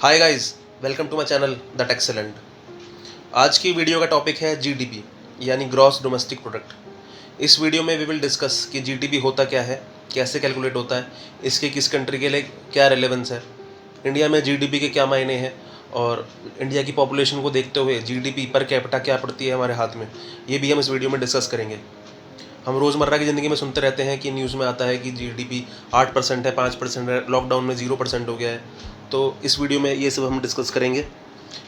Hi guys, welcome to my channel that excellent. आज की video का टॉपिक है जीडीपी यानी ग्रॉस डोमेस्टिक प्रोडक्ट। इस वीडियो में वी विल डिस्कस कि जीडीपी होता क्या है, कैसे कैलकुलेट होता है, इसके किस कंट्री के लिए क्या रेलेवेंस है, इंडिया में जीडीपी के क्या मायने हैं और इंडिया की पॉपुलेशन को देखते हुए जीडीपी पर कैपिटा क्या पड़ती है हमारे हाथ में, ये भी हम इस वीडियो में डिस्कस करेंगे। हम रोज़मर्रा की ज़िंदगी में सुनते रहते हैं कि न्यूज़ में आता है कि जीडीपी 8% है, 5% है, लॉकडाउन में 0% हो गया है। तो इस वीडियो में ये सब हम डिस्कस करेंगे।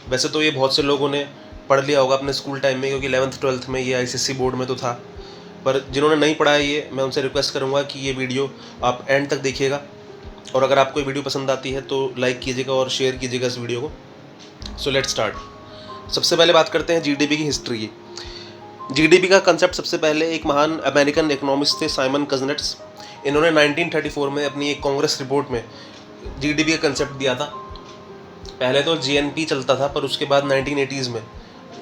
वैसे तो ये बहुत से लोगों ने पढ़ लिया होगा अपने स्कूल टाइम में, क्योंकि 11th-12th में ये आईसीएसई बोर्ड में तो था। पर जिन्होंने नहीं पढ़ा है ये, मैं उनसे रिक्वेस्ट करूँगा कि ये वीडियो आप एंड तक देखिएगा और अगर आपको ये वीडियो पसंद आती है तो लाइक कीजिएगा और शेयर कीजिएगा इस वीडियो को। So let's start. सबसे पहले बात करते हैं जीडीपी की हिस्ट्री की। जीडीपी का कंसेप्ट सबसे पहले एक महान अमेरिकन इकोनॉमिस्ट थे, साइमन कजनेट्स। इन्होंने 1934 में अपनी एक कांग्रेस रिपोर्ट में जीडीपी का कंसेप्ट दिया था। पहले तो जीएनपी चलता था, पर उसके बाद 1980s में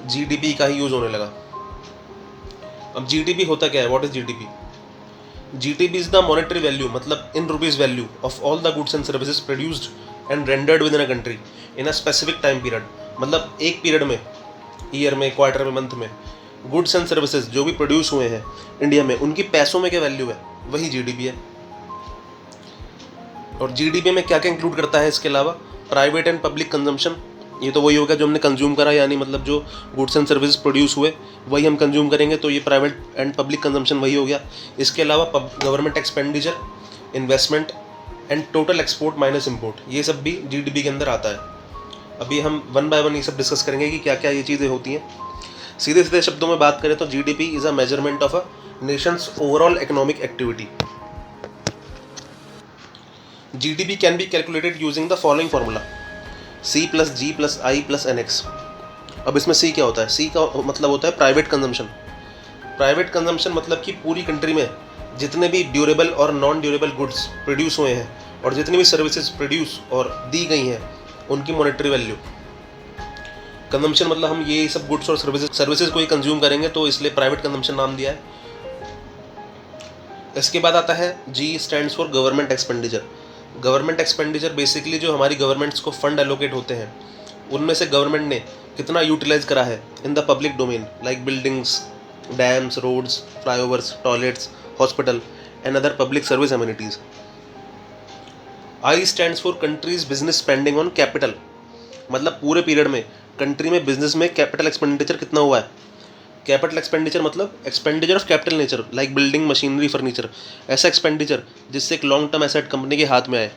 जीडीपी का ही यूज़ होने लगा। अब जीडीपी होता क्या है, what is GDP? GDP is the monetary value, मतलब in rupees value of all the goods and services produced and rendered within a country in a specific time period. मतलब एक period में, year में, quarter में, month में goods and services जो भी produce हुए हैं इंडिया में, उनकी पैसों में क्या वैल्यू है, वही जीडीपी है। और जीडीपी में क्या क्या इंक्लूड करता है इसके अलावा? प्राइवेट एंड पब्लिक कंजम्पशन, ये तो वही होगा जो हमने कंज्यूम करा, यानी मतलब जो गुड्स एंड सर्विसेज प्रोड्यूस हुए वही हम कंज्यूम करेंगे, तो ये प्राइवेट एंड पब्लिक कंजम्पशन वही हो गया। इसके अलावा government expenditure, investment and total export minus import, ये सब भी जीडीपी के अंदर आता है। अभी हम वन बाय वन ये सब डिस्कस करेंगे कि क्या क्या ये चीज़ें होती हैं। सीधे सीधे शब्दों में बात करें तो GDP is a measurement of a nation's overall economic activity. GDP can be calculated using the following formula: C plus G plus I plus N X. अब इसमें C क्या होता है? C का मतलब होता है प्राइवेट कंजम्पशन। प्राइवेट कंजम्पशन मतलब कि पूरी कंट्री में जितने भी ड्यूरेबल और नॉन ड्यूरेबल गुड्स प्रोड्यूस हुए हैं और जितनी भी सर्विसेज प्रोड्यूस और दी गई हैं उनकी मॉनेटरी वैल्यू। कंजम्पशन मतलब हम ये सब गुड्स और सर्विसेज को ही कंज्यूम करेंगे, तो इसलिए प्राइवेट कंजम्पशन नाम दिया है। इसके बाद आता है G stands for government expenditure. Government expenditure basically जो हमारी गवर्नमेंट्स को फंड एलोकेट होते हैं उनमें से गवर्नमेंट ने कितना यूटिलाइज करा है in the public domain, like buildings, dams, roads, flyovers, toilets, hospital and other public service amenities. I stands for country's business spending on capital, मतलब पूरे पीरियड में कंट्री में बिजनेस में कैपिटल एक्सपेंडिचर कितना हुआ है। कैपिटल एक्सपेंडिचर मतलब expenditure of capital nature, like building, machinery, furniture, ऐसा एक्सपेंडिचर जिससे एक लॉन्ग टर्म एसेट कंपनी के हाथ में आए,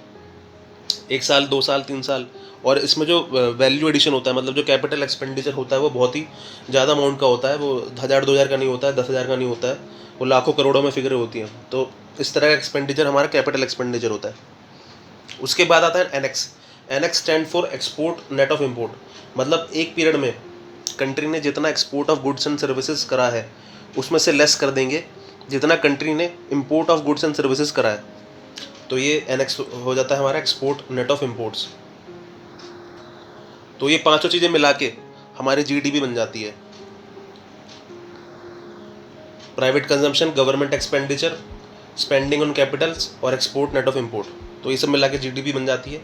1 साल, 2 साल, 3 साल। और इसमें जो वैल्यू एडिशन होता है, मतलब जो कैपिटल एक्सपेंडिचर होता है वो बहुत ही ज़्यादा अमाउंट का होता है। वो 1000-2000 का नहीं होता है, 10,000 का नहीं होता है, वो लाखों करोड़ों में फिगरें होती हैं। तो इस तरह का एक्सपेंडिचर हमारा कैपिटल एक्सपेंडिचर होता है। उसके बाद आता है NX. NX stand for export net of import, मतलब एक पीरियड में कंट्री ने जितना export of goods and services करा है उसमें से लेस कर देंगे जितना कंट्री ने import of goods and services करा है, तो ये एनएक्स हो जाता है हमारा एक्सपोर्ट नेट ऑफ इम्पोर्ट्स। तो ये पांचों चीज़ें मिला के हमारी जीडीपी बन जाती है: private consumption, government expenditure, spending on Capitals और एक्सपोर्ट नेट ऑफ इम्पोर्ट। तो ये सब मिला के जीडीपी बन जाती है।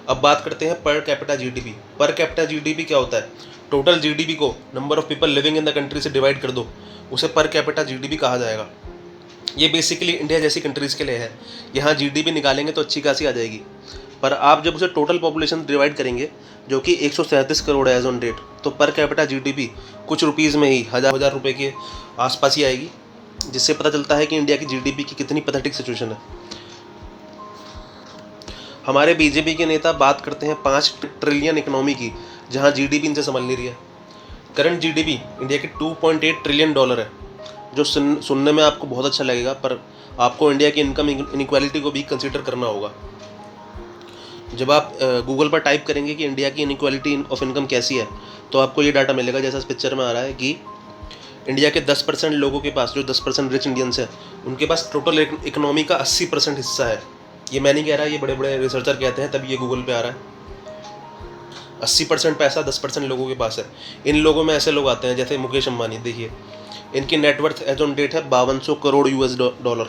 अब बात करते हैं per capita GDP. Per capita GDP क्या होता है? टोटल जीडीपी को number of people living in the country से डिवाइड कर दो, उसे पर कैपिटा जीडीपी कहा जाएगा। ये बेसिकली इंडिया जैसी कंट्रीज़ के लिए है। यहाँ जीडीपी निकालेंगे तो अच्छी खासी आ जाएगी, पर आप जब उसे टोटल पॉपुलेशन डिवाइड करेंगे जो कि 137 करोड़ है एज ऑन डेट, तो पर कैपिटा जीडीपी कुछ रुपीज़ में ही हज़ार रुपये के आसपास ही आएगी, जिससे पता चलता है कि इंडिया की जीडीपी की कितनी पैथेटिक सिचुएशन है। हमारे बीजेपी के नेता बात करते हैं 5 ट्रिलियन इकोनॉमी की, जहां जीडीपी इनसे संभल नहीं रही है। करंट जीडीपी इंडिया की $2.8 ट्रिलियन है, जो सुनने में आपको बहुत अच्छा लगेगा, पर आपको इंडिया की इनकम इनइक्वालिटी को भी कंसीडर करना होगा। जब आप गूगल पर टाइप करेंगे कि इंडिया की इनइक्वालिटी ऑफ इनकम कैसी है, तो आपको ये डाटा मिलेगा जैसा इस पिक्चर में आ रहा है कि इंडिया के 10% लोगों के पास, जो 10% रिच इंडियंस हैं, उनके पास टोटल इकोनॉमी का 80% हिस्सा है। ये मैं नहीं कह रहा, ये बड़े बड़े रिसर्चर कहते हैं, तब ये गूगल पे आ रहा है। 80% पैसा 10% लोगों के पास है। इन लोगों में ऐसे लोग आते हैं जैसे मुकेश अंबानी, देखिए इनकी नेटवर्थ एज ऑन डेट है $5200 करोड़।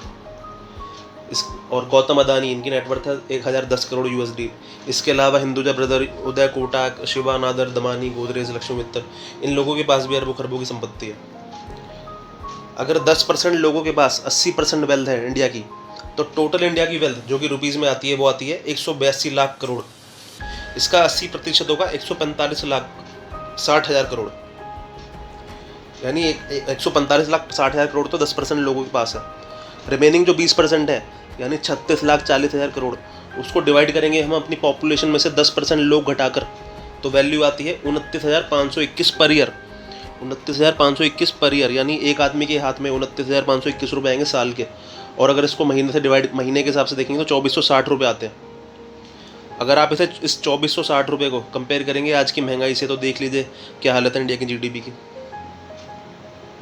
इस और गौतम अदानी, इनकी नेटवर्थ है 1010 करोड़ USD। इसके अलावा हिंदुजा ब्रदर, उदय कोटक, शिवा नादर, दमानी, गोदरेज, लक्ष्मी मित्तल, इन लोगों के पास भी अरबों खरबों की संपत्ति है। अगर 10% लोगों के पास 80% वेल्थ है इंडिया की, तो टोटल इंडिया की वेल्थ जो कि रुपीज़ में आती है वो आती है 182 लाख करोड़। इसका 80% होगा 145 लाख 60 हज़ार करोड़, यानी 145 लाख 60 हज़ार करोड़ तो 10% लोगों के पास है। रिमेनिंग जो 20% है यानी 36 लाख 40 हज़ार करोड़, उसको डिवाइड करेंगे हम अपनी पॉपुलेशन में से 10% लोग घटाकर, तो वैल्यू आती है 29,521 पर ईयर। 29,521 पर ईयर, यानी एक आदमी के हाथ में 29,521 रुपये आएंगे साल के। और अगर इसको महीने से डिवाइड, महीने के हिसाब से देखेंगे तो 2460 रुपये आते हैं। अगर आप इसे इस 2460 रुपये को कंपेयर करेंगे आज की महंगाई से, तो देख लीजिए क्या हालत है इंडिया की GDP की।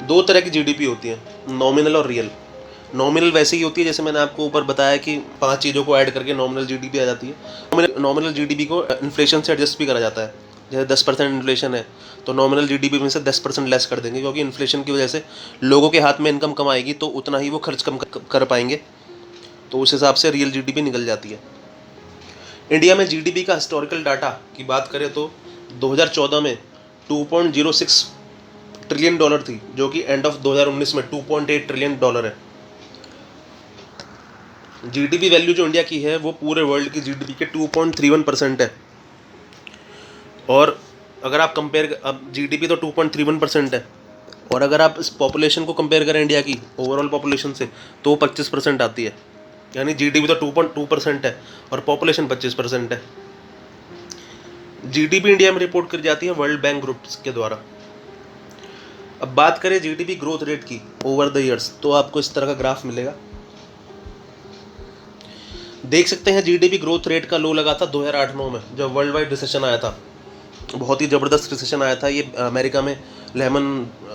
दो तरह की GDP होती है, नॉमिनल और रियल। नॉमिनल वैसे ही होती है जैसे मैंने आपको ऊपर बताया कि 5 चीज़ों को ऐड करके नॉमिनल GDP आ जाती है। नॉमिनल GDP को इन्फ्लेशन से एडजस्ट भी करा जाता है। जैसे 10% इन्फ्लेशन है तो नॉमिनल GDP में से 10% लेस कर देंगे, क्योंकि इन्फ्लेशन की वजह से लोगों के हाथ में इनकम कम आएगी तो उतना ही वो खर्च कम कर पाएंगे, तो उस हिसाब से रियल GDP निकल जाती है। इंडिया में GDP का हिस्टोरिकल डाटा की बात करें तो 2014 में 2.06 ट्रिलियन डॉलर थी, जो कि एंड ऑफ 2019 में 2.8 ट्रिलियन डॉलर है। GDP वैल्यू जो इंडिया की है वो पूरे वर्ल्ड की GDP के 2.31% है। और अगर आप कंपेयर, अब GDP तो 2.31% है, और अगर आप इस पॉपुलेशन को कंपेयर करें इंडिया की ओवरऑल पॉपुलेशन से, तो वो 25% आती है। यानी GDP तो 2.2% है और पॉपुलेशन 25% है। GDP इंडिया में रिपोर्ट करी जाती है वर्ल्ड बैंक ग्रुप्स के द्वारा। अब बात करें GDP ग्रोथ रेट की ओवर द ईयर्स, तो आपको इस तरह का ग्राफ मिलेगा। देख सकते हैं GDP ग्रोथ रेट का लो लगा था 2008-9 में, जब वर्ल्ड वाइड रिसेशन आया था। बहुत ही ज़बरदस्त रिसेशन आया था। ये अमेरिका में लेमन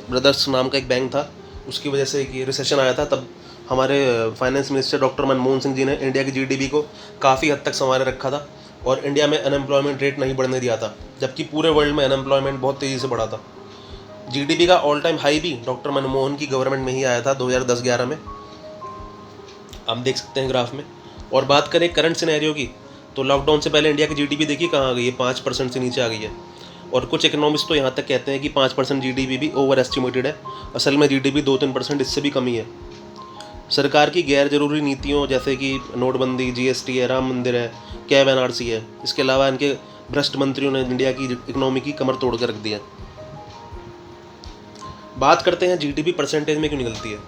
ब्रदर्स नाम का एक बैंक था, उसकी वजह से ये रिसेशन आया था। तब हमारे finance minister doctor Manmohan Singh ji ने इंडिया की GDP को काफ़ी हद तक संवारे रखा था और इंडिया में अनएम्प्लॉयमेंट रेट नहीं बढ़ने दिया था, जबकि पूरे वर्ल्ड में अनएम्प्लॉयमेंट बहुत तेज़ी से बढ़ा था। GDP का ऑल टाइम हाई भी डॉक्टर मनमोहन की गवर्नमेंट में ही आया था 2010-11 में, आप देख सकते हैं ग्राफ में। और बात करें करंट सिनेरियो की, तो लॉकडाउन से पहले इंडिया की GDP देखिए कहाँ आ गई है, 5% से नीचे आ गई है। और कुछ इकोनॉमिस्ट तो यहाँ तक कहते हैं कि 5% GDP भी ओवर एस्टिमेटेड है। असल में GDP 2-3% इससे भी कमी है। सरकार की गैर जरूरी नीतियों जैसे कि नोटबंदी, GST है, राम मंदिर है, कैब NRC है, इसके अलावा इनके भ्रष्ट मंत्रियों ने इंडिया की इकोनॉमी की कमर तोड़ कर रख दिया। बात करते हैं GDP परसेंटेज में क्यों निकलती है।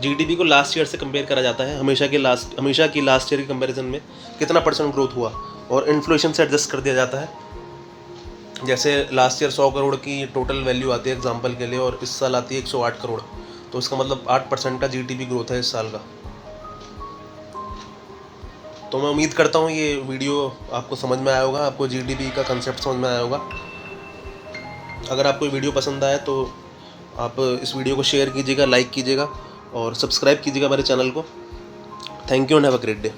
GDP को लास्ट ईयर से कंपेयर करा जाता है, हमेशा की लास्ट ईयर के कंपैरिजन में कितना % ग्रोथ हुआ, और इन्फ्लेशन से एडजस्ट कर दिया जाता है। जैसे लास्ट ईयर 100 करोड़ की टोटल वैल्यू आती है एग्जांपल के लिए, और इस साल आती है 108 करोड़, तो इसका मतलब 8% का GDP ग्रोथ है इस साल का। तो मैं उम्मीद करता हूँ ये वीडियो आपको समझ में आया होगा, आपको GDP का कंसेप्ट समझ में आया होगा। अगर आपको वीडियो पसंद आए तो आप इस वीडियो को शेयर कीजिएगा, लाइक कीजिएगा और सब्सक्राइब कीजिएगा मेरे चैनल को। Thank you and have a great day.